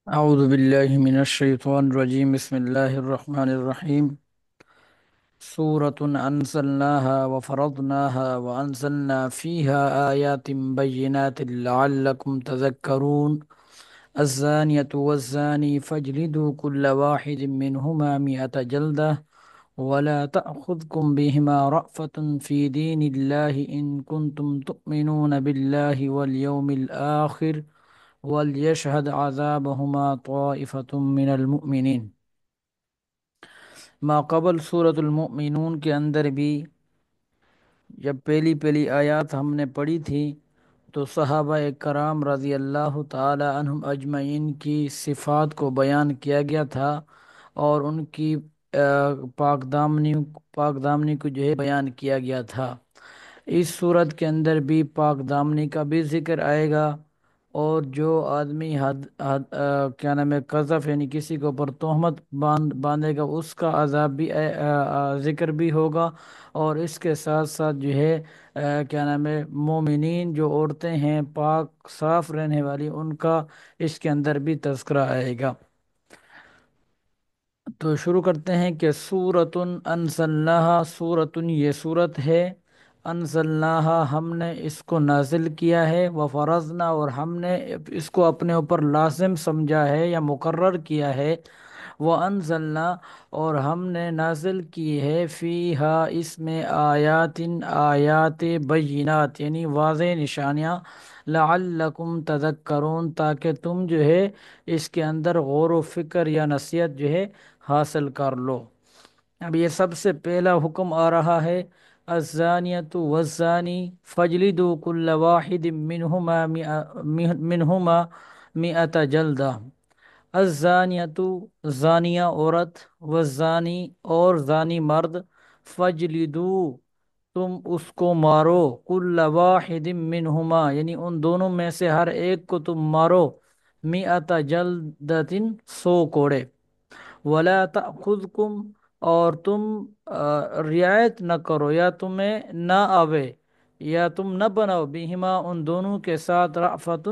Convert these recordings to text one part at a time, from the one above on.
أعوذ بالله من الشيطان الرجيم بسم الله الرحمن الرحيم سورة أنزلناها وفرضناها وأنزلنا فيها آيات بينات لعلكم تذكرون الزانية والزاني فاجلدوا كل واحد منهما 100 جلدة ولا تأخذكم بهما رأفة في دين الله إن كنتم تؤمنون بالله واليوم الآخر وليشهد عذابهما طائفة من المؤمنين۔ ماقبل سورة المؤمنون کے اندر بھی جب پہلی پہلی آیات ہم نے پڑھی تھی تو صحابہ کرام رضی اللہ تعالی عنہم اجمعین کی صفات کو بیان کیا گیا تھا، اور ان کی پاک دامنی کو جو ہے بیان کیا گیا تھا۔ اس صورت کے اندر بھی پاک دامنی کا بھی ذکر آئے گا، اور جو آدمی کیا نام ہے قذف یعنی کسی کے اوپر تہمت باندھے گا اس کا عذاب بھی ذکر بھی ہوگا، اور اس کے ساتھ ساتھ جو ہے کیا نام ہے مومنین جو عورتیں ہیں پاک صاف رہنے والی ان کا اس کے اندر بھی تذکرہ آئے گا۔ تو شروع کرتے ہیں کہ سورتن انزلناہا، سورتن یہ سورت ہے، انزلناہا ہم نے اس کو نازل کیا ہے، وفرضنا اور ہم نے اس کو اپنے اوپر لازم سمجھا ہے یا مقرر کیا ہے، وانزلنا اور ہم نے نازل کی ہے، فیہا اس میں آیات بینات یعنی واضح نشانیاں، لعلکم تذکرون تاکہ تم جو ہے اس کے اندر غور و فکر یا نصیحت جو ہے حاصل کر لو۔ اب یہ سب سے پہلا حکم آ رہا ہے، الزانیۃ والزانی فجلدوا کل واحد منہما مئۃ جلدہ۔ الزانیۃ زانیہ عورت، والزانی اور زانی مرد، فجلدو تم اس کو مارو، کل واحد منہما یعنی ان دونوں میں سے ہر ایک کو تم مارو، مئۃ جلدۃ 100 کوڑے، ولا تأخذکم اور تم رعایت نہ کرو یا تمہیں نہ آوے یا تم نہ بناؤ، بہما ان دونوں کے ساتھ، رأفت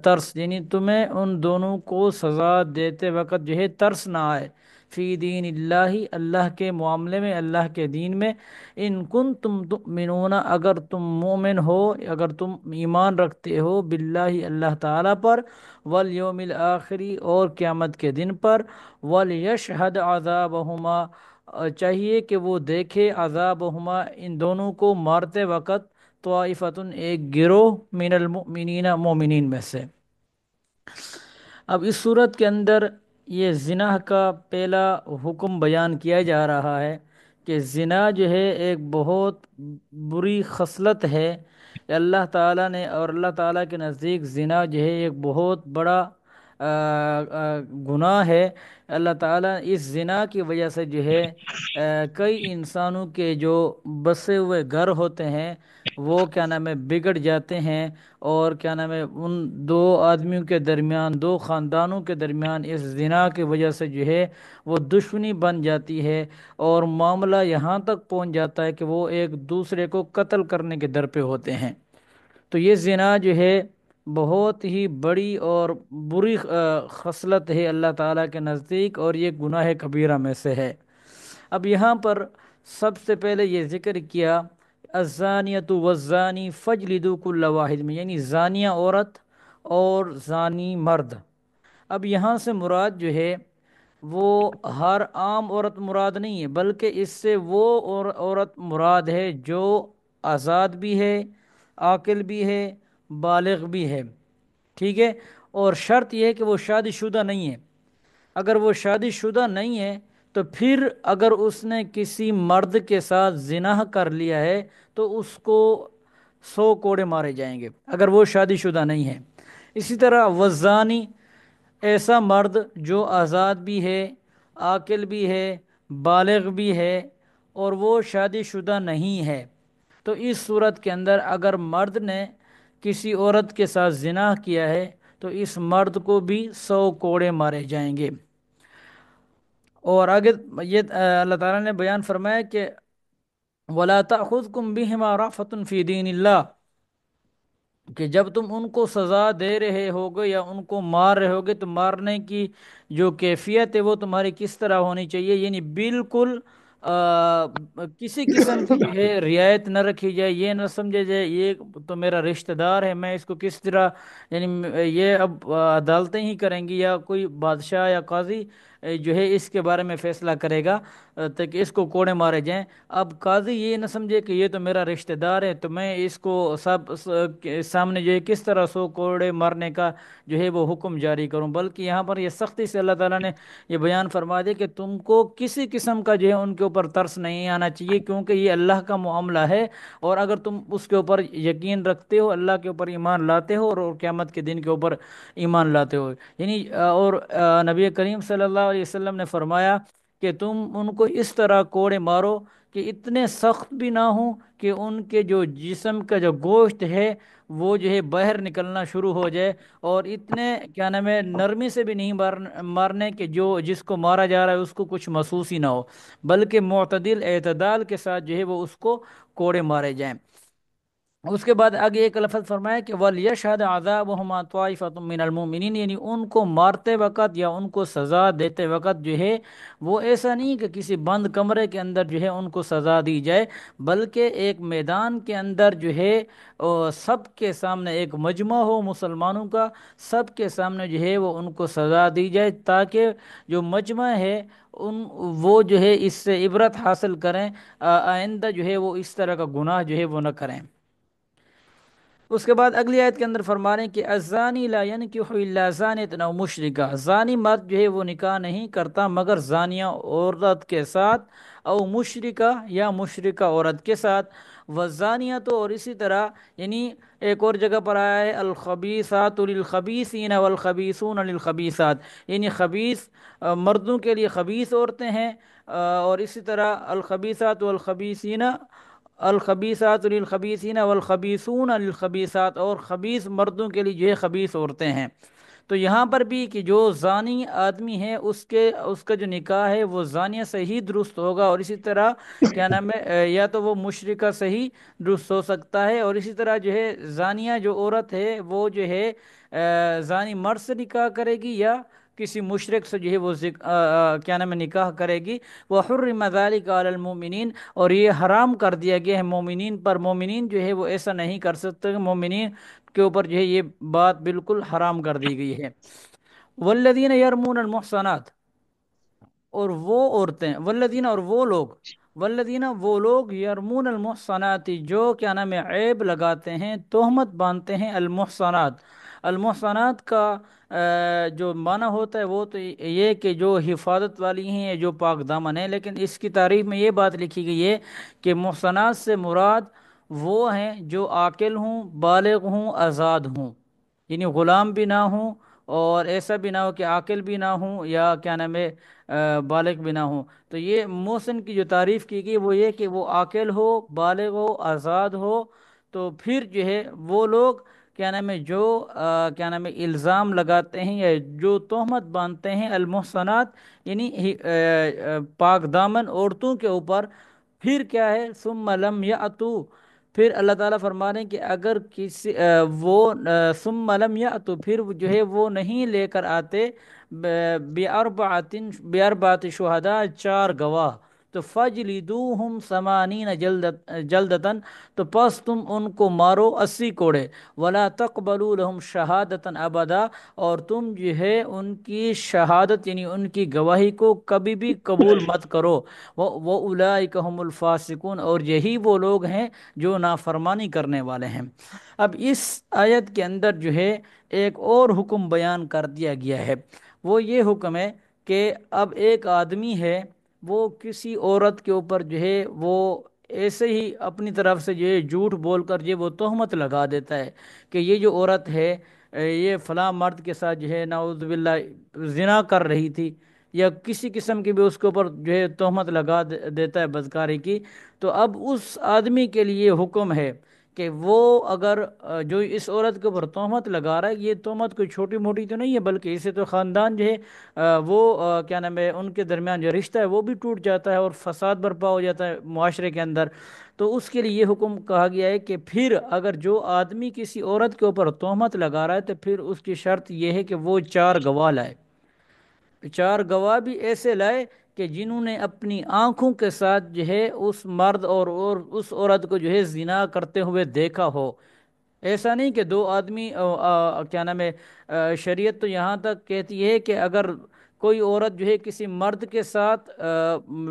ترس یعنی تمہیں ان دونوں کو سزا دیتے وقت جو ہے ترس نہ آئے، فی دین اللہ اللہ کے معاملے میں، اللہ کے دین میں، ان کنتم تؤمنون اگر تم مومن ہو، اگر تم ایمان رکھتے ہو، باللہ اللہ تعالیٰ پر، والیوم الآخری اور قیامت کے دن پر، وَلْيَشْهَدْ عَذَابَهُمَا چاہیے کہ وہ دیکھے عذابہما ان دونوں کو مارتے وقت، طائفتن ایک گروہ، من المؤمنین مومنین میں سے۔ اب اس صورت کے اندر یہ زنا کا پہلا حکم بیان کیا جا رہا ہے کہ زنا جو ہے ایک بہت بری خصلت ہے۔ اللہ تعالیٰ نے اور اللہ تعالیٰ کے نزدیک زنا جو ہے ایک بہت بڑا گناہ ہے۔ اللہ تعالیٰ اس زنا کی وجہ سے جو ہے کئی انسانوں کے جو بسے ہوئے گھر ہوتے ہیں وہ کیا نام ہے بگڑ جاتے ہیں، اور کیا نام ہے ان دو آدمیوں کے درمیان، دو خاندانوں کے درمیان اس زنا کی وجہ سے جو ہے وہ دشمنی بن جاتی ہے، اور معاملہ یہاں تک پہنچ جاتا ہے کہ وہ ایک دوسرے کو قتل کرنے کے در پہ ہوتے ہیں۔ تو یہ زنا جو ہے بہت ہی بڑی اور بری خصلت ہے اللہ تعالیٰ کے نزدیک، اور یہ گناہ کبیرہ میں سے ہے۔ اب یہاں پر سب سے پہلے یہ ذکر کیا، الزانیۃ والزانی فجلدوا کل واحد میں یعنی زانیہ عورت اور زانی مرد۔ اب یہاں سے مراد جو ہے وہ ہر عام عورت مراد نہیں ہے، بلکہ اس سے وہ عورت مراد ہے جو آزاد بھی ہے، عاقل بھی ہے، بالغ بھی ہے، ٹھیک ہے، اور شرط یہ ہے کہ وہ شادی شدہ نہیں ہے۔ اگر وہ شادی شدہ نہیں ہے تو پھر اگر اس نے کسی مرد کے ساتھ زنا کر لیا ہے تو اس کو 100 کوڑے مارے جائیں گے اگر وہ شادی شدہ نہیں ہے۔ اسی طرح وزانی، ایسا مرد جو آزاد بھی ہے، عاقل بھی ہے، بالغ بھی ہے، اور وہ شادی شدہ نہیں ہے، تو اس صورت کے اندر اگر مرد نے کسی عورت کے ساتھ زنا کیا ہے تو اس مرد کو بھی 100 کوڑے مارے جائیں گے۔ اور آگے یہ اللہ تعالیٰ نے بیان فرمایا کہ وَلَا تَأْخُذْكُمْ بِهِمَا رَأْفَةٌ فِي دِينِ اللَّهِ کہ جب تم ان کو سزا دے رہے ہوگے یا ان کو مار رہے ہوگے تو مارنے کی جو کیفیت ہے وہ تمہاری کس طرح ہونی چاہیے، یعنی بالکل کسی قسم کی جو ہے رعایت نہ رکھی جائے، یہ نہ سمجھے جائے یہ تو میرا رشتہ دار ہے، میں اس کو کس طرح، یعنی یہ اب عدالتیں ہی کریں گی یا کوئی بادشاہ یا قاضی جو ہے اس کے بارے میں فیصلہ کرے گا تاکہ اس کو کوڑے مارے جائیں۔ اب قاضی یہ نہ سمجھے کہ یہ تو میرا رشتہ دار ہے تو میں اس کو سب کے سامنے جو ہے کس طرح 100 کوڑے مارنے کا جو ہے وہ حکم جاری کروں، بلکہ یہاں پر یہ سختی سے اللہ تعالیٰ نے یہ بیان فرما دیا کہ تم کو کسی قسم کا جو ہے ان کے اوپر ترس نہیں آنا چاہیے، کیونکہ یہ اللہ کا معاملہ ہے، اور اگر تم اس کے اوپر یقین رکھتے ہو، اللہ کے اوپر ایمان لاتے ہو اور قیامت کے دن کے اوپر ایمان لاتے ہو، یعنی اور نبی کریم صلی اللہ علیہ وسلم نے فرمایا کہ تم ان کو اس طرح کوڑے مارو کہ اتنے سخت بھی نہ ہوں کہ ان کے جو جسم کا جو گوشت ہے وہ جو ہے باہر نکلنا شروع ہو جائے، اور اتنے کیا نام ہے نرمی سے بھی نہیں مارنے کہ جو جس کو مارا جا رہا ہے اس کو کچھ محسوس ہی نہ ہو، بلکہ معتدل اعتدال کے ساتھ جو ہے وہ اس کو کوڑے مارے جائیں۔ اس کے بعد آگے ایک لفظ فرمایا کہ وَلْيَشْهَدْ عَذَابُهُمَا طَائِفَةٌ مِّنَ الْمُؤْمِنِينَ، یعنی ان کو مارتے وقت یا ان کو سزا دیتے وقت جو ہے وہ ایسا نہیں کہ کسی بند کمرے کے اندر جو ہے ان کو سزا دی جائے، بلکہ ایک میدان کے اندر جو ہے سب کے سامنے ایک مجمع ہو مسلمانوں کا، سب کے سامنے جو ہے وہ ان کو سزا دی جائے تاکہ جو مجمع ہے وہ جو ہے اس سے عبرت حاصل کریں، آئندہ جو ہے وہ اس طرح کا گناہ جو ہے وہ نہ کریں۔ اس کے بعد اگلی آیت کے اندر فرما رہے ہیں کہ الزانی لا ينکح الا زانیۃ او مشرکہ، زانی مرد جو ہے وہ نکاح نہیں کرتا مگر زانیہ عورت کے ساتھ، او مشرکہ یا مشرکہ عورت کے ساتھ، والزانیہ تو اور اسی طرح، یعنی ایک اور جگہ پر آیا ہے الخبیثات للخبیثین والخبیثون للخبیثات، یعنی خبیث مردوں کے لیے خبیث عورتیں ہیں، اور اسی طرح الخبیثات والخبیثین، الخبیثات للخبیثین والخبیثون للخبیثات، اور خبیث مردوں کے لیے جو ہے خبیث عورتیں ہیں۔ تو یہاں پر بھی کہ جو زانی آدمی ہے اس کا جو نکاح ہے وہ زانیہ سے ہی درست ہوگا، اور اسی طرح کیا نام ہے یا تو وہ مشرکہ سے ہی درست ہو سکتا ہے، اور اسی طرح جو ہے زانیہ جو عورت ہے وہ جو ہے زانی مرد سے نکاح کرے گی یا کسی مشرک سے جو ہے وہ کیا نام ہے نکاح کرے گی۔ وَحُرِّمَ ذَلِكَ عَلَى الْمُؤْمِنِينَ، اور یہ حرام کر دیا گیا ہے مومنین پر، مومنین جو ہے وہ ایسا نہیں کر سکتے، مومنین کے اوپر جو ہے یہ بات بالکل حرام کر دی گئی ہے۔ والذین یرمون المحصنات، اور وہ عورتیں، والذین اور وہ لوگ، والذین وہ لوگ یرمون المحصنات جو کیا نام ہے عیب لگاتے ہیں، تہمت باندھتے ہیں، المحصنات، المحصنات کا جو معنی ہوتا ہے وہ تو یہ کہ جو حفاظت والی ہیں، جو پاک دامن ہیں، لیکن اس کی تعریف میں یہ بات لکھی گئی ہے کہ محصنات سے مراد وہ ہیں جو عاقل ہوں، بالغ ہوں، آزاد ہوں، یعنی غلام بھی نہ ہوں اور ایسا بھی نہ ہو کہ عاقل بھی نہ ہوں یا کیا نام ہے بالغ بھی نہ ہوں۔ تو یہ محسن کی جو تعریف کی گئی وہ یہ کہ وہ عاقل ہو، بالغ ہو، آزاد ہو، تو پھر جو ہے وہ لوگ کیا نام ہے جو کیا نام ہے الزام لگاتے ہیں یا جو تہمت باندھتے ہیں المحصنات، یعنی پاک دامن عورتوں کے اوپر، پھر کیا ہے ثم لم یاتو، پھر اللہ تعالیٰ فرما رہے ہیں کہ اگر کسی ثم لم یاتو، پھر جو ہے وہ نہیں لے کر آتے باربعۃ شہداء، 4 گواہ، تو فجلدوہم 80 جلدتن، تو پس تم ان کو مارو 80 کوڑے، ولا تقبلوا لهم شہادتا ابدا، اور تم جو ہے ان کی شہادت یعنی ان کی گواہی کو کبھی بھی قبول مت کرو، وَأُولَئِكَ هُمُ الْفَاسِقُونَ، اور یہی وہ لوگ ہیں جو نافرمانی کرنے والے ہیں۔ اب اس آیت کے اندر جو ہے ایک اور حکم بیان کر دیا گیا ہے، وہ یہ حکم ہے کہ اب ایک آدمی ہے وہ کسی عورت کے اوپر جو ہے وہ ایسے ہی اپنی طرف سے جو ہے جھوٹ بول کر جو ہے وہ تہمت لگا دیتا ہے کہ یہ جو عورت ہے یہ فلاں مرد کے ساتھ جو ہے نعوذ باللہ زنا کر رہی تھی، یا کسی قسم کی بھی اس کے اوپر جو ہے تہمت لگا دیتا ہے بدکاری کی۔ تو اب اس آدمی کے لیے حکم ہے کہ وہ اگر جو اس عورت کے اوپر تہمت لگا رہا ہے، یہ تہمت کوئی چھوٹی موٹی تو نہیں ہے، بلکہ اسے تو خاندان جو ہے وہ کیا نام ہے ان کے درمیان جو رشتہ ہے وہ بھی ٹوٹ جاتا ہے اور فساد برپا ہو جاتا ہے معاشرے کے اندر۔ تو اس کے لیے یہ حکم کہا گیا ہے کہ پھر اگر جو آدمی کسی عورت کے اوپر تہمت لگا رہا ہے تو پھر اس کی شرط یہ ہے کہ وہ چار گواہ لائے، چار گواہ بھی ایسے لائے کہ جنہوں نے اپنی آنکھوں کے ساتھ جو ہے اس مرد اور اس عورت کو جو ہے زنا کرتے ہوئے دیکھا ہو۔ ایسا نہیں کہ دو آدمی کیا نام ہے، شریعت تو یہاں تک کہتی ہے کہ اگر کوئی عورت جو ہے کسی مرد کے ساتھ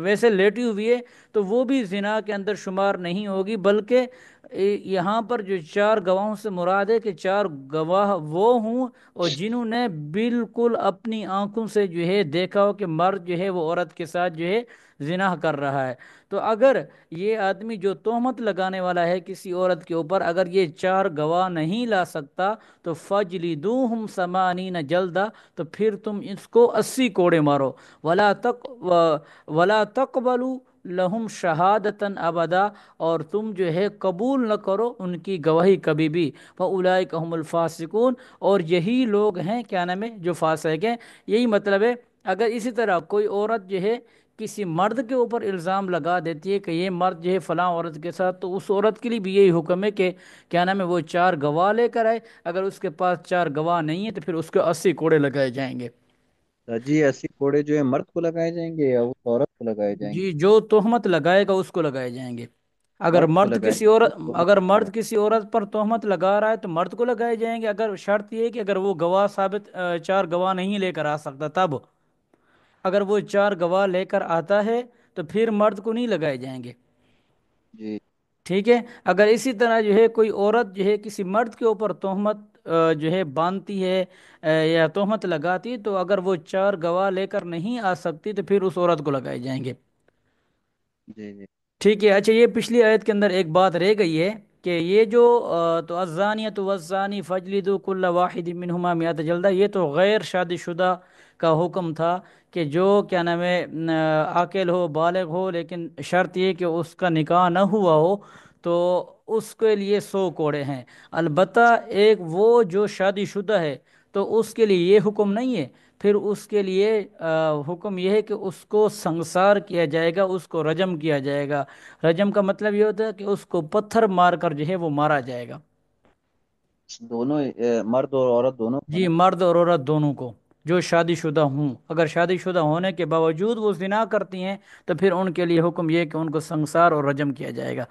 ویسے لیٹی ہوئی ہے تو وہ بھی زنا کے اندر شمار نہیں ہوگی، بلکہ یہاں پر جو چار گواہوں سے مراد ہے کہ چار گواہ وہ ہوں اور جنہوں نے بالکل اپنی آنکھوں سے جو ہے دیکھا ہو کہ مرد جو ہے وہ عورت کے ساتھ جو ہے زنا کر رہا ہے۔ تو اگر یہ آدمی جو تہمت لگانے والا ہے کسی عورت کے اوپر، اگر یہ چار گواہ نہیں لا سکتا تو فجلدوہم ثمانین جلدہ، تو پھر تم اس کو 80 کوڑے مارو، ولا تقبلوا لہم شہادتاً ابدا، اور تم جو ہے قبول نہ کرو ان کی گواہی کبھی بھی، فاولئک هم الفاسقون، اور یہی لوگ ہیں کیا نام ہے جو فاسق ہیں۔ یہی مطلب ہے اگر اسی طرح کوئی عورت جو ہے کسی مرد کے اوپر الزام لگا دیتی ہے کہ یہ مرد جو ہے فلاں عورت کے ساتھ، تو اس عورت کے لیے بھی یہی حکم ہے کہ کیا نام ہے وہ چار گواہ لے کر آئے، اگر اس کے پاس چار گواہ نہیں ہے تو پھر اس کو 80 کوڑے لگائے جائیں گے۔ جی 80 کوڑے جو ہے مرد کو لگائے جائیں گے یا اس عورت کو لگائے جائیں گے؟ جی جو تہمت لگائے گا اس کو لگائے جائیں گے۔ اگر مرد کو مرد لگائے کسی جائیں عورت گے تو اگر مرد کسی عورت پر تہمت لگا رہا ہے تو مرد کو لگائے جائیں گے، اگر شرط یہ ہے کہ اگر وہ گواہ ثابت چار گواہ نہیں لے کر آ سکتا تب، اگر وہ چار گواہ لے کر آتا ہے تو پھر مرد کو نہیں لگائے جائیں گے۔ جی ٹھیک ہے، اگر اسی طرح جو ہے کوئی عورت جو ہے کسی مرد کے اوپر تہمت جو ہے باندھتی ہے یا تہمت لگاتی ہے، تو اگر وہ چار گواہ لے کر نہیں آ سکتی تو پھر اس عورت کو لگائے جائیں گے۔ جی جی ٹھیک ہے، اچھا یہ پچھلی آیت کے اندر ایک بات رہ گئی ہے کہ یہ جو تو الزانیۃ والزانی فجلدوا کل واحد منہما مئۃ جلدہ، یہ تو غیر شادی شدہ کا حکم تھا کہ جو کیا نام ہے عاقل ہو بالغ ہو، لیکن شرط یہ کہ اس کا نکاح نہ ہوا ہو، تو اس کے لیے 100 کوڑے ہیں۔ البتہ ایک وہ جو شادی شدہ ہے تو اس کے لیے یہ حکم نہیں ہے، پھر اس کے لیے حکم یہ ہے کہ اس کو سنسار کیا جائے گا، اس کو رجم کیا جائے گا۔ رجم کا مطلب یہ ہوتا ہے کہ اس کو پتھر مار کر جو ہے وہ مارا جائے گا۔ دونوں مرد اور عورت دونوں کو جی نا؟ مرد اور عورت دونوں کو، جو شادی شدہ ہوں، اگر شادی شدہ ہونے کے باوجود وہ زنا کرتی ہیں تو پھر ان کے لیے حکم یہ ہے کہ ان کو سنسار اور رجم کیا جائے گا۔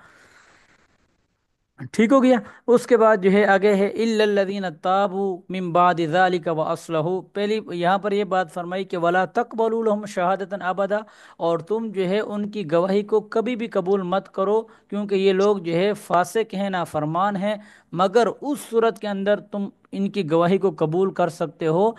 ٹھیک ہو گیا۔ اس کے بعد جو ہے آگے ہے الا الذین تابوا من بعد ذلک واصلحوا، پہلی یہاں پر یہ بات فرمائی کہ ولا تقبلوا لهم شہادتا ابدا، اور تم جو ہے ان کی گواہی کو کبھی بھی قبول مت کرو، کیونکہ یہ لوگ جو ہے فاسق ہیں، نافرمان ہیں، مگر اس صورت کے اندر تم ان کی گواہی کو قبول کر سکتے ہو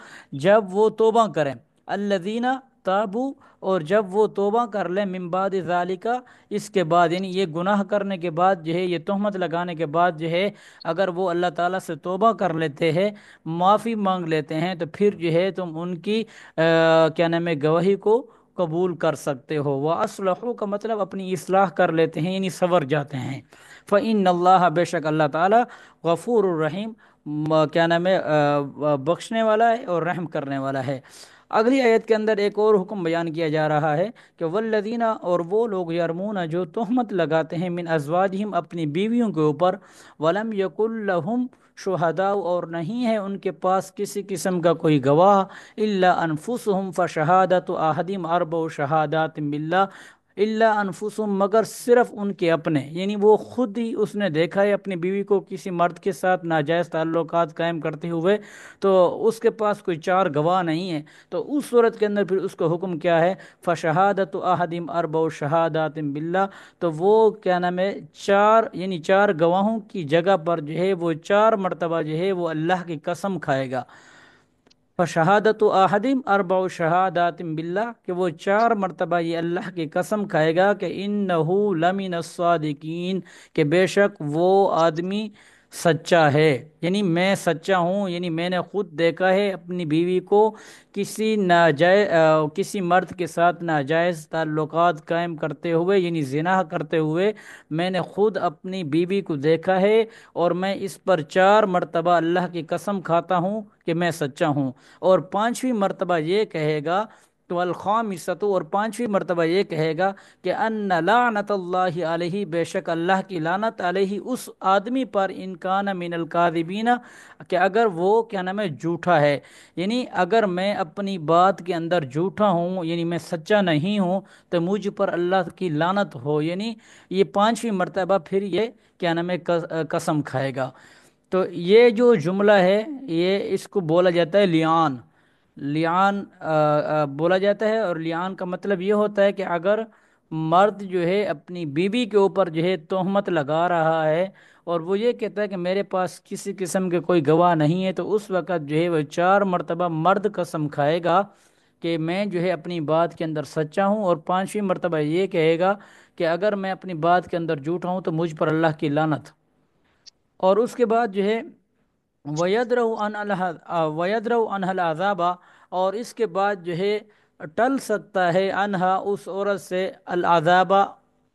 جب وہ توبہ کریں۔ الذین تابوا، اور جب وہ توبہ کر لیں من بعد ذالک، اس کے بعد یعنی یہ گناہ کرنے کے بعد جو ہے، یہ تہمت لگانے کے بعد جو ہے اگر وہ اللہ تعالیٰ سے توبہ کر لیتے ہیں، معافی مانگ لیتے ہیں، تو پھر جو ہے تم ان کی کیا نام ہے گواہی کو قبول کر سکتے ہو۔ وَأَصْلَحُوا کا مطلب اپنی اصلاح کر لیتے ہیں، یعنی سنور جاتے ہیں۔ فَإِنَّ اللَّهَ، بے شک اللہ تعالیٰ، غفور الرحیم، کیا نام ہے بخشنے والا ہے اور رحم کرنے والا ہے۔ اگلی آیت کے اندر ایک اور حکم بیان کیا جا رہا ہے کہ والذین، اور وہ لوگ یرمون جو تہمت لگاتے ہیں من ازواجہم اپنی بیویوں کے اوپر، ولم یکن لہم شہداء، اور نہیں ہے ان کے پاس کسی قسم کا کوئی گواہ، الا انفسہم فشہادت احدہم اربع شہادات باللہ، الا انفسہم مگر صرف ان کے اپنے، یعنی وہ خود ہی اس نے دیکھا ہے اپنی بیوی کو کسی مرد کے ساتھ ناجائز تعلقات قائم کرتے ہوئے، تو اس کے پاس کوئی چار گواہ نہیں ہے، تو اس صورت کے اندر پھر اس کا حکم کیا ہے؟ فشہادت احدہم اربع شہادات باللہ، تو وہ کیا نام ہے چار، یعنی چار گواہوں کی جگہ پر جو ہے وہ 4 مرتبہ جو ہے وہ اللہ کی قسم کھائے گا۔ فشہادت احدہم اربع شہادات باللہ، کہ وہ 4 مرتبہ یہ اللہ کی قسم کھائے گا کہ انہ لمن الصادقین، کہ بے شک وہ آدمی سچا ہے، یعنی میں سچا ہوں، یعنی میں نے خود دیکھا ہے اپنی بیوی کو کسی مرد کے ساتھ ناجائز تعلقات قائم کرتے ہوئے، یعنی زنا کرتے ہوئے، میں نے خود اپنی بیوی کو دیکھا ہے، اور میں اس پر 4 مرتبہ اللہ کی قسم کھاتا ہوں کہ میں سچا ہوں، اور 5ویں مرتبہ یہ کہے گا تو الخامسۃ، اور پانچویں مرتبہ یہ کہے گا کہ ان لعنت اللہ علیہ، بے شک اللہ کی لعنت علیہ اس آدمی پر، ان کان من الکاذبین، کہ اگر وہ کیا نام ہے جھوٹا ہے، یعنی اگر میں اپنی بات کے اندر جھوٹا ہوں، یعنی میں سچا نہیں ہوں، تو مجھ پر اللہ کی لعنت ہو، یعنی یہ پانچویں مرتبہ پھر یہ کیا نام ہے قسم کھائے گا۔ تو یہ جو جملہ ہے، یہ اس کو بولا جاتا ہے لیان، لیان بولا جاتا ہے، اور لیان کا مطلب یہ ہوتا ہے کہ اگر مرد جو ہے اپنی بیوی کے اوپر جو ہے تہمت لگا رہا ہے، اور وہ یہ کہتا ہے کہ میرے پاس کسی قسم کے کوئی گواہ نہیں ہے، تو اس وقت جو ہے وہ 4 مرتبہ مرد قسم کھائے گا کہ میں جو ہے اپنی بات کے اندر سچا ہوں، اور پانچویں مرتبہ یہ کہے گا کہ اگر میں اپنی بات کے اندر جھوٹا ہوں تو مجھ پر اللہ کی لعنت۔ اور اس کے بعد جو ہے وَيَدْرَوْ عَنْهَا الْعَذَابَ، اور اس کے بعد جو ہے ٹل سکتا ہے انہا اس عورت سے، العذاب،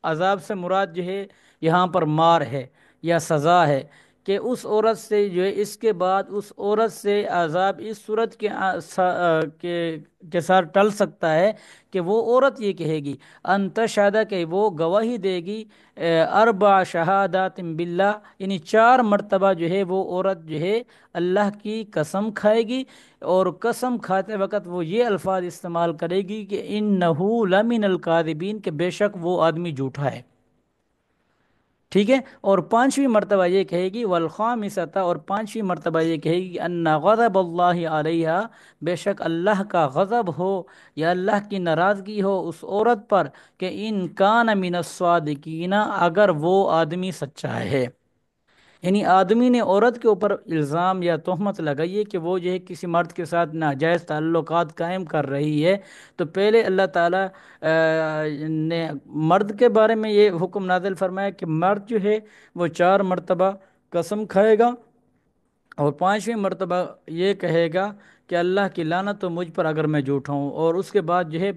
عذاب سے مراد جو ہے یہاں پر مار ہے یا سزا ہے، کہ اس عورت سے جو ہے اس کے بعد اس عورت سے عذاب اس صورت کے ساتھ ٹل سکتا ہے کہ وہ عورت یہ کہے گی، ان تشہد، کہ وہ گواہی دے گی، 4 شہادات باللہ، یعنی 4 مرتبہ جو ہے وہ عورت جو ہے اللہ کی قسم کھائے گی، اور قسم کھاتے وقت وہ یہ الفاظ استعمال کرے گی کہ انہو لمن الکاذبین، کہ بے شک وہ آدمی جھوٹا ہے، ٹھیک ہے۔ اور پانچویں مرتبہ یہ کہے گی والخامسۃ، اور پانچویں مرتبہ یہ کہے گی ان غضب اللہ علیہا، بے شک اللہ کا غضب ہو یا اللہ کی ناراضگی ہو اس عورت پر، کہ ان کان من الصادقین، اگر وہ آدمی سچا ہے، یعنی آدمی نے عورت کے اوپر الزام یا تہمت لگائی ہے کہ وہ جو ہے کسی مرد کے ساتھ ناجائز تعلقات قائم کر رہی ہے، تو پہلے اللہ تعالیٰ نے مرد کے بارے میں یہ حکم نازل فرمایا کہ مرد جو ہے وہ 4 مرتبہ قسم کھائے گا، اور پانچویں مرتبہ یہ کہے گا کہ اللہ کی لعنت تو مجھ پر اگر میں جھوٹا ہوں، اور اس کے بعد جو ہے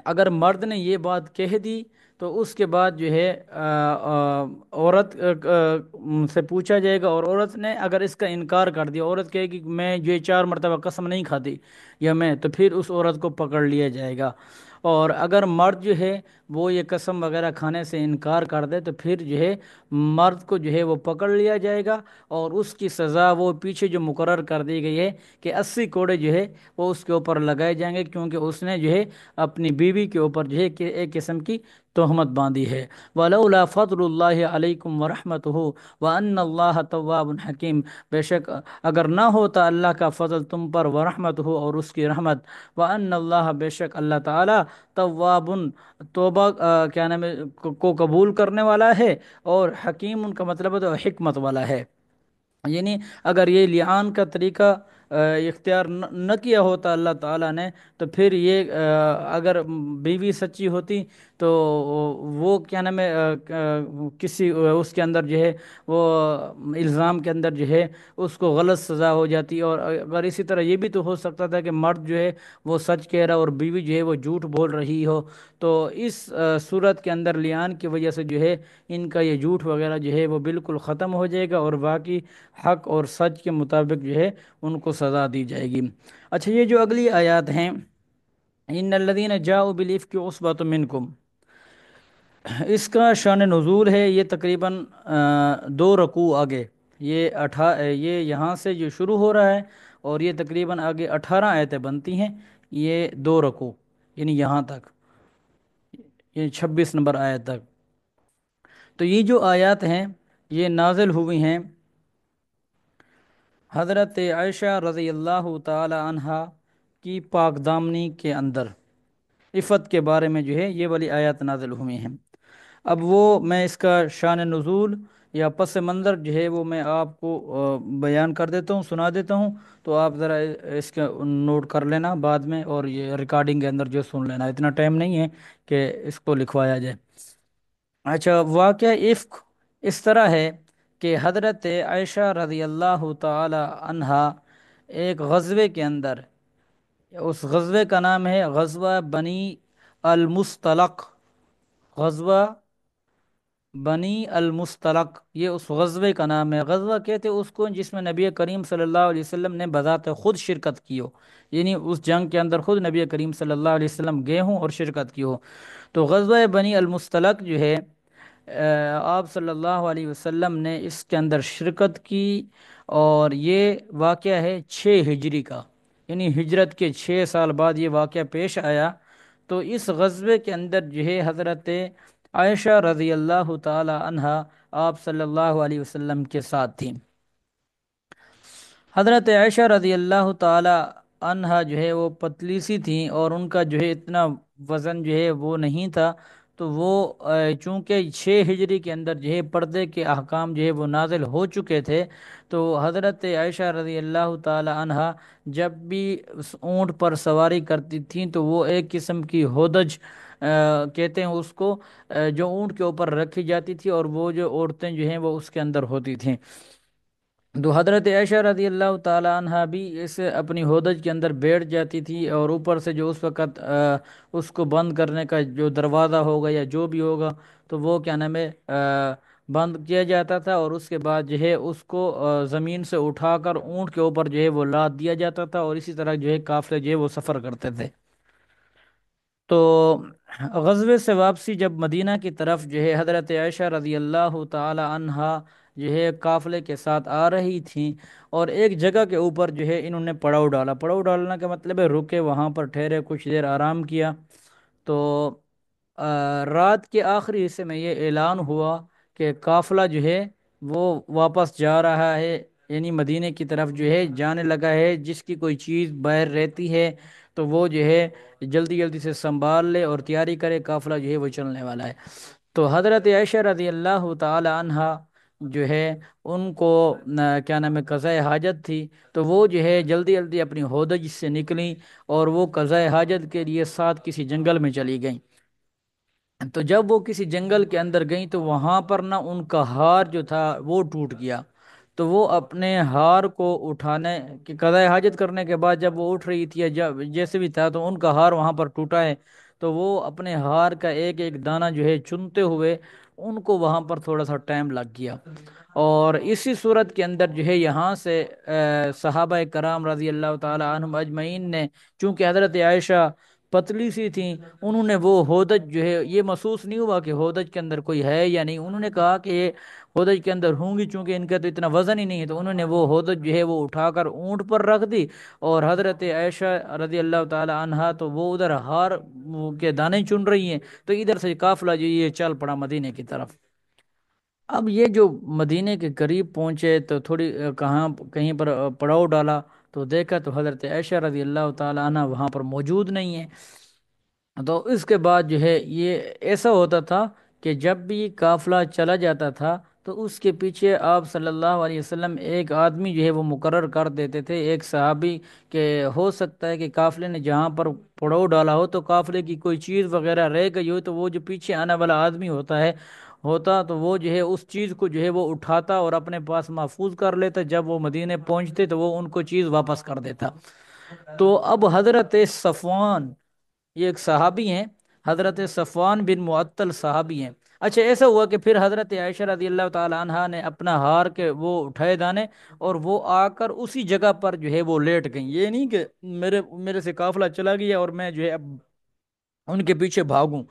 اگر مرد نے یہ بات کہہ دی تو اس کے بعد جو ہے عورت سے پوچھا جائے گا، اور عورت نے اگر اس کا انکار کر دیا، عورت کہے گی کہ میں جو 4 مرتبہ قسم نہیں کھاتی یا میں، تو پھر اس عورت کو پکڑ لیا جائے گا، اور اگر مرد جو ہے وہ یہ قسم وغیرہ کھانے سے انکار کر دے تو پھر جو ہے مرد کو جو ہے وہ پکڑ لیا جائے گا، اور اس کی سزا وہ پیچھے جو مقرر کر دی گئی ہے کہ 80 کوڑے جو ہے وہ اس کے اوپر لگائے جائیں گے، کیونکہ اس نے جو ہے اپنی بیوی کے اوپر جو ہے کہ ایک قسم کی تہمت باندھی ہے۔ وَلَوْلَا فَضْلُ اللَّهِ عَلَيْكُمْ وَرَحْمَتُهُ وَأَنَّ اللَّهَ تَوَّابٌ حَكِيمٌ، بے شک اگر نہ ہوتا اللہ کا فضل تم پر، ورحمتہ، اور اس کی رحمت، وَأَنَّ اللَّهَ، بے شک اللہ تعالیٰ، تواب، توبہ کیا نام ہے کو قبول کرنے والا ہے، اور حکیم ان کا مطلب ہے تو حکمت والا ہے، یعنی اگر یہ لعان کا طریقہ اختیار نہ کیا ہوتا اللہ تعالیٰ نے، تو پھر یہ اگر بیوی سچی ہوتی تو وہ کیا نام ہے کسی اس کے اندر جو ہے وہ الزام کے اندر جو ہے اس کو غلط سزا ہو جاتی، اور اگر اسی طرح یہ بھی تو ہو سکتا تھا کہ مرد جو ہے وہ سچ کہہ رہا اور بیوی جو ہے وہ جھوٹ بول رہی ہو، تو اس صورت کے اندر لعان کی وجہ سے جو ہے ان کا یہ جھوٹ وغیرہ جو ہے وہ بالکل ختم ہو جائے گا، اور باقی حق اور سچ کے مطابق جو ہے ان کو سزا دی جائے گی۔ اچھا، یہ جو اگلی آیات ہیں، ان الذین جاؤوا بالافک عصبۃ منکم، اس کا شان نزول ہے یہ تقریباً 2 رکوع آگے، یہ یہاں سے جو شروع ہو رہا ہے، اور یہ تقریباً آگے 18 آیتیں بنتی ہیں، یہ 2 رکوع، یعنی یہاں تک، یہ 26 نمبر آیت تک۔ تو یہ جو آیات ہیں یہ نازل ہوئی ہیں حضرت عائشہ رضی اللہ تعالی عنہا کی پاک دامنی کے اندر، عفت کے بارے میں جو ہے یہ والی آیات نازل ہوئی ہیں۔ اب وہ میں اس کا شان نزول یا پس منظر جو ہے وہ میں آپ کو بیان کر دیتا ہوں، سنا دیتا ہوں، تو آپ ذرا اس کا نوٹ کر لینا بعد میں، اور یہ ریکارڈنگ کے اندر جو سن لینا، اتنا ٹائم نہیں ہے کہ اس کو لکھوایا جائے۔ اچھا، واقعہ عفق اس طرح ہے کہ حضرت عائشہ رضی اللہ تعالی عنہا ایک غزوے کے اندر، اس غزوے کا نام ہے غزوہ بنی المستلق، غزوہ بنی المستلق یہ اس غزوے کا نام ہے، غزوہ کہتے اس کو جس میں نبی کریم صلی اللہ علیہ وسلم نے بذات خود شرکت کی ہو، یعنی اس جنگ کے اندر خود نبی کریم صلی اللہ علیہ وسلم گئے ہوں اور شرکت کی ہو۔ تو غزوہ بنی المستلق جو ہے، آپ صلی اللہ علیہ وسلم نے اس کے اندر شرکت کی، اور یہ واقعہ ہے 6 ہجری کا، یعنی ہجرت کے 6 سال بعد یہ واقعہ پیش آیا۔ تو اس غزوے کے اندر جو ہے حضرت عائشہ رضی اللہ تعالی عنہا آپ صلی اللہ علیہ وسلم کے ساتھ تھیں۔ حضرت عائشہ رضی اللہ تعالی عنہا جو ہے وہ پتلی سی تھیں، اور ان کا جو ہے اتنا وزن جو ہے وہ نہیں تھا۔ تو وہ چونکہ 6 ہجری کے اندر جو ہے پردے کے احکام جو ہے وہ نازل ہو چکے تھے، تو حضرت عائشہ رضی اللہ تعالی عنہا جب بھی اس اونٹ پر سواری کرتی تھیں تو وہ ایک قسم کی ہودج کہتے ہیں اس کو، جو اونٹ کے اوپر رکھی جاتی تھی، اور وہ جو عورتیں جو ہیں وہ اس کے اندر ہوتی تھیں۔ تو حضرت عائشہ رضی اللہ تعالی عنہا بھی اس اپنی ہودج کے اندر بیٹھ جاتی تھی، اور اوپر سے جو اس وقت اس کو بند کرنے کا جو دروازہ ہوگا یا جو بھی ہوگا، تو وہ کیا نام ہے بند کیا جاتا تھا، اور اس کے بعد جو ہے اس کو زمین سے اٹھا کر اونٹ کے اوپر جو ہے وہ لاد دیا جاتا تھا، اور اسی طرح جو ہے قافلے جو ہے وہ سفر کرتے تھے۔ تو غزوے سے واپسی جب مدینہ کی طرف جو ہے حضرت عائشہ رضی اللہ تعالی عنہا جو ہے قافلے کے ساتھ آ رہی تھیں، اور ایک جگہ کے اوپر جو ہے انہوں نے پڑاؤ ڈالا۔ پڑاؤ ڈالنا کا مطلب ہے رکے، وہاں پر ٹھہرے، کچھ دیر آرام کیا۔ تو رات کے آخری حصے میں یہ اعلان ہوا کہ قافلہ جو ہے وہ واپس جا رہا ہے، یعنی مدینے کی طرف جو ہے جانے لگا ہے۔ جس کی کوئی چیز باہر رہتی ہے تو وہ جو ہے جلدی جلدی سے سنبھال لے اور تیاری کرے، قافلہ جو ہے وہ چلنے والا ہے۔ تو حضرت عائشہ رضی اللہ تعالی عنہا جو ہے ان کو کیا نام ہے قضاء حاجت تھی، تو وہ جو ہے جلدی جلدی اپنی ہودج سے نکلیں، اور وہ قضاء حاجت کے لیے ساتھ کسی جنگل میں چلی گئیں۔ تو جب وہ کسی جنگل کے اندر گئیں تو وہاں پر نا ان کا ہار جو تھا وہ ٹوٹ گیا۔ تو وہ اپنے ہار کو اٹھانے کی قضاء حاجت کرنے کے بعد جب وہ اٹھ رہی تھی یا جب جیسے بھی تھا، تو ان کا ہار وہاں پر ٹوٹا ہے۔ تو وہ اپنے ہار کا ایک ایک دانہ جو ہے چنتے ہوئے، ان کو وہاں پر تھوڑا سا ٹائم لگ گیا۔ اور اسی صورت کے اندر جو ہے یہاں سے صحابہ کرام رضی اللہ تعالی عنہم اجمعین نے، چونکہ حضرت عائشہ پتلی سی تھیں، انہوں نے وہ ہودج جو ہے، یہ محسوس نہیں ہوا کہ ہودج کے اندر کوئی ہے یا نہیں، انہوں نے کہا کہ یہ ہودج کے اندر ہوں گی، چونکہ ان کا تو اتنا وزن ہی نہیں ہے، تو انہوں نے وہ ہودج جو ہے وہ اٹھا کر اونٹ پر رکھ دی۔ اور حضرت عائشہ رضی اللہ تعالی عنہا تو وہ ادھر ہار کے دانے چن رہی ہیں، تو ادھر سے قافلہ جو یہ چل پڑا مدینے کی طرف۔ اب یہ جو مدینے کے قریب پہنچے تو تھوڑی کہاں کہیں پر پڑاؤ ڈالا، تو دیکھا تو حضرت عائشہ رضی اللہ تعالی عنہ وہاں پر موجود نہیں ہے۔ تو اس کے بعد جو ہے یہ ایسا ہوتا تھا کہ جب بھی قافلہ چلا جاتا تھا تو اس کے پیچھے آپ صلی اللہ علیہ وسلم ایک آدمی جو ہے وہ مقرر کر دیتے تھے، ایک صحابی، کہ ہو سکتا ہے کہ قافلے نے جہاں پر پڑاؤ ڈالا ہو تو قافلے کی کوئی چیز وغیرہ رہ گئی ہو، تو وہ جو پیچھے آنے والا آدمی ہوتا تو وہ جو ہے اس چیز کو جو ہے وہ اٹھاتا اور اپنے پاس محفوظ کر لیتا۔ جب وہ مدینے پہنچتے تو وہ ان کو چیز واپس کر دیتا۔ تو اب حضرت صفوان، یہ ایک صحابی ہیں، حضرت صفوان بن معطل صحابی ہیں۔ اچھا ایسا ہوا کہ پھر حضرت عائشہ رضی اللہ تعالی عنہا نے اپنا ہار کے وہ اٹھائے دانے، اور وہ آ کر اسی جگہ پر جو ہے وہ لیٹ گئیں۔ یہ نہیں کہ میرے سے قافلہ چلا گیا اور میں جو ہے اب ان کے پیچھے بھاگوں،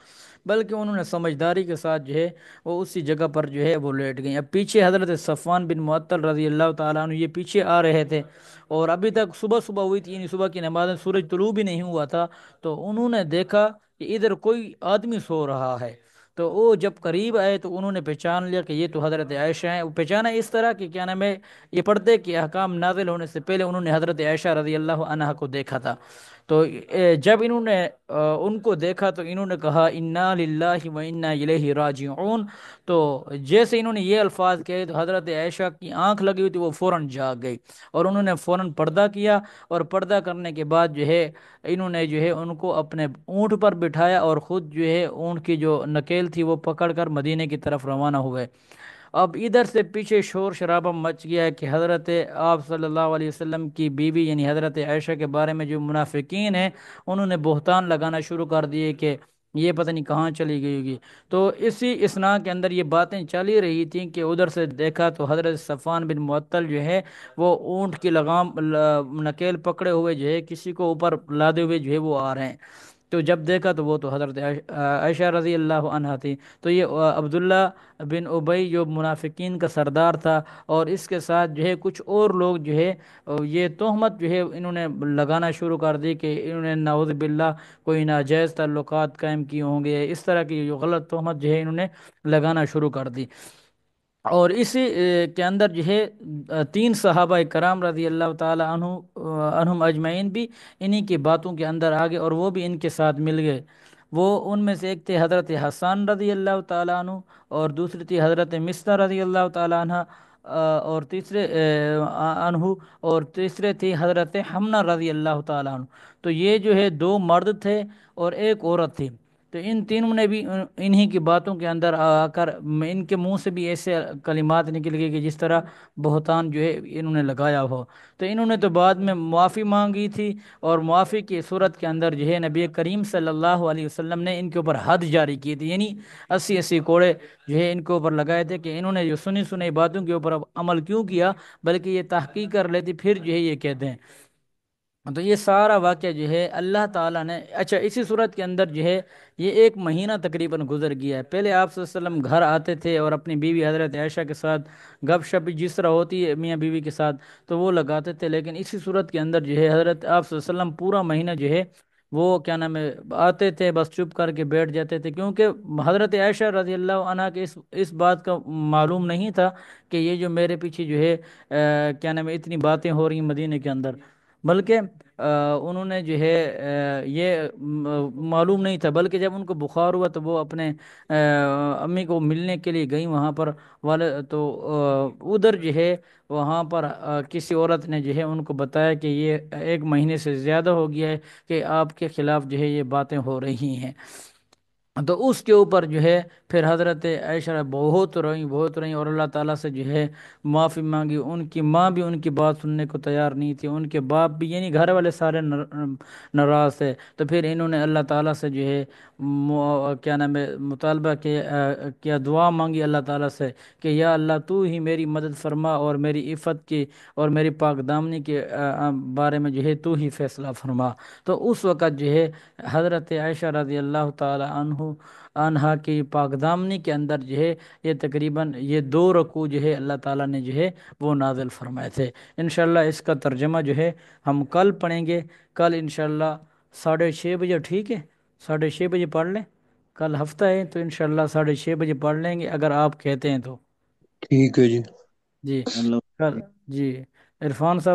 بلکہ انہوں نے سمجھداری کے ساتھ جو ہے وہ اسی جگہ پر جو ہے وہ لیٹ گئیں۔ اب پیچھے حضرت صفوان بن معطل رضی اللہ تعالیٰ عنہ یہ پیچھے آ رہے تھے، اور ابھی تک صبح صبح ہوئی تھی، یعنی صبح کی نماز، سورج طلوع بھی نہیں ہوا تھا۔ تو انہوں نے دیکھا کہ ادھر کوئی آدمی سو رہا ہے۔ تو وہ جب قریب آئے تو انہوں نے پہچان لیا کہ یہ تو حضرت عائشہ ہیں۔ وہ پہچانا اس طرح کہ کیا نام ہے، یہ پردے کے احکام نازل ہونے سے پہلے انہوں نے حضرت عائشہ رضی اللہ عنہا کو دیکھا تھا۔ تو جب انہوں نے ان کو دیکھا تو انہوں نے کہا انا للہ و انا الیہ راجعون۔ تو جیسے انہوں نے یہ الفاظ کہے تو حضرت عائشہ کی آنکھ لگی ہوئی تھی، وہ فوراً جاگ گئی، اور انہوں نے فوراً پردہ کیا، اور پردہ کرنے کے بعد جو ہے انہوں نے جو ہے ان کو اپنے اونٹ پر بٹھایا، اور خود جو ہے اونٹ کی جو نکیل تھی وہ پکڑ کر مدینے کی طرف روانہ ہوئے۔ اب ادھر سے پیچھے شور شرابہ مچ گیا ہے کہ حضرت آپ صلی اللہ علیہ وسلم کی بیوی یعنی حضرت عائشہ کے بارے میں جو منافقین ہیں انہوں نے بہتان لگانا شروع کر دیے کہ یہ پتہ نہیں کہاں چلی گئی ہوگی۔ تو اسی اسنا کے اندر یہ باتیں چلی رہی تھیں کہ ادھر سے دیکھا تو حضرت صفوان بن معطل جو ہے وہ اونٹ کی لگام نکیل پکڑے ہوئے جو ہے کسی کو اوپر لادے ہوئے جو ہے وہ آ رہے ہیں۔ تو جب دیکھا تو وہ تو حضرت عائشہ رضی اللہ عنہا تھی۔ تو یہ عبداللہ بن ابی جو منافقین کا سردار تھا، اور اس کے ساتھ جو ہے کچھ اور لوگ جو ہے یہ تہمت جو ہے انہوں نے لگانا شروع کر دی کہ انہوں نے نعوذ باللہ کوئی ناجائز تعلقات قائم کیے ہوں گے، اس طرح کی جو غلط تہمت جو ہے انہوں نے لگانا شروع کر دی۔ اور اسی کے اندر جو ہے تین صحابہ کرام رضی اللہ تعالی عنہم اجمعین بھی انہی کی باتوں کے اندر آگے، اور وہ بھی ان کے ساتھ مل گئے۔ وہ ان میں سے ایک تھے حضرت حسان رضی اللہ تعالی عنہ، اور دوسری تھی حضرت مستہ رضی اللہ تعالی عنہ، اور عنہ، اور تیسرے تھی حضرت حمنہ رضی اللہ تعالی عنہ۔ تو یہ جو ہے دو مرد تھے اور ایک عورت تھی۔ تو ان تینوں نے بھی انہی کی باتوں کے اندر آ کر ان کے منہ سے بھی ایسے کلمات نکل گئے کہ جس طرح بہتان جو ہے انہوں نے لگایا ہو۔ تو انہوں نے تو بعد میں معافی مانگی تھی، اور معافی کی صورت کے اندر جو ہے نبی کریم صلی اللہ علیہ وسلم نے ان کے اوپر حد جاری کی تھی، یعنی 80 کوڑے جو ہے ان کے اوپر لگائے تھے کہ انہوں نے جو سنی سنی باتوں کے اوپر اب عمل کیوں کیا، بلکہ یہ تحقیق کر لیتی پھر جو ہے یہ کہتے ہیں۔ تو یہ سارا واقعہ جو ہے اللہ تعالیٰ نے، اچھا اسی صورت کے اندر جو ہے یہ ایک مہینہ تقریباً گزر گیا ہے۔ پہلے آپ صلی اللہ علیہ وسلم گھر آتے تھے اور اپنی بیوی حضرت عائشہ کے ساتھ گپ شپ جس طرح ہوتی ہے میاں بیوی کے ساتھ تو وہ لگاتے تھے، لیکن اسی صورت کے اندر جو ہے حضرت آپ صلی اللہ علیہ وسلم پورا مہینہ جو ہے وہ کیا نام ہے آتے تھے، بس چپ کر کے بیٹھ جاتے تھے، کیونکہ حضرت عائشہ رضی اللہ عنہ کے اس بات کا معلوم نہیں تھا کہ یہ جو میرے پیچھے جو ہے کیا نام ہے اتنی باتیں ہو رہی ہیں مدینے کے اندر، بلکہ انہوں نے جو ہے یہ معلوم نہیں تھا، بلکہ جب ان کو بخار ہوا تو وہ اپنے امی کو ملنے کے لیے گئیں وہاں پر والے تو ادھر جو ہے وہاں پر کسی عورت نے جو ہے ان کو بتایا کہ یہ 1 مہینے سے زیادہ ہو گیا ہے کہ آپ کے خلاف جو ہے یہ باتیں ہو رہی ہیں۔ تو اس کے اوپر جو ہے پھر حضرت عائشہ بہت روئیں اور اللہ تعالیٰ سے جو ہے معافی مانگی۔ ان کی ماں بھی ان کی بات سننے کو تیار نہیں تھی، ان کے باپ بھی، یعنی گھر والے سارے ناراض تھے۔ تو پھر انہوں نے اللہ تعالیٰ سے جو ہے کیا نام ہے مطالبہ کیا دعا مانگی اللہ تعالیٰ سے کہ یا اللہ تو ہی میری مدد فرما، اور میری عفت کی اور میری پاک دامنی کے بارے میں جو ہے تو ہی فیصلہ فرما۔ تو اس وقت جو ہے حضرت عائشہ رضی اللہ تعالی عنہا کی پاک دامنی کے اندر جو ہے یہ تقریباً یہ 2 رکوع جو ہے اللہ تعالیٰ نے جو ہے وہ نازل فرمائے تھے۔ انشاءاللہ اس کا ترجمہ جو ہے ہم کل پڑھیں گے، کل انشاءاللہ 6:30 بجے، ٹھیک ہے؟ 6:30 بجے پڑھ لیں، کل ہفتہ ہے تو انشاءاللہ 6:30 بجے پڑھ لیں گے اگر آپ کہتے ہیں تو۔ ٹھیک ہے جی۔ جی اللہ کل، جی عرفان صاحب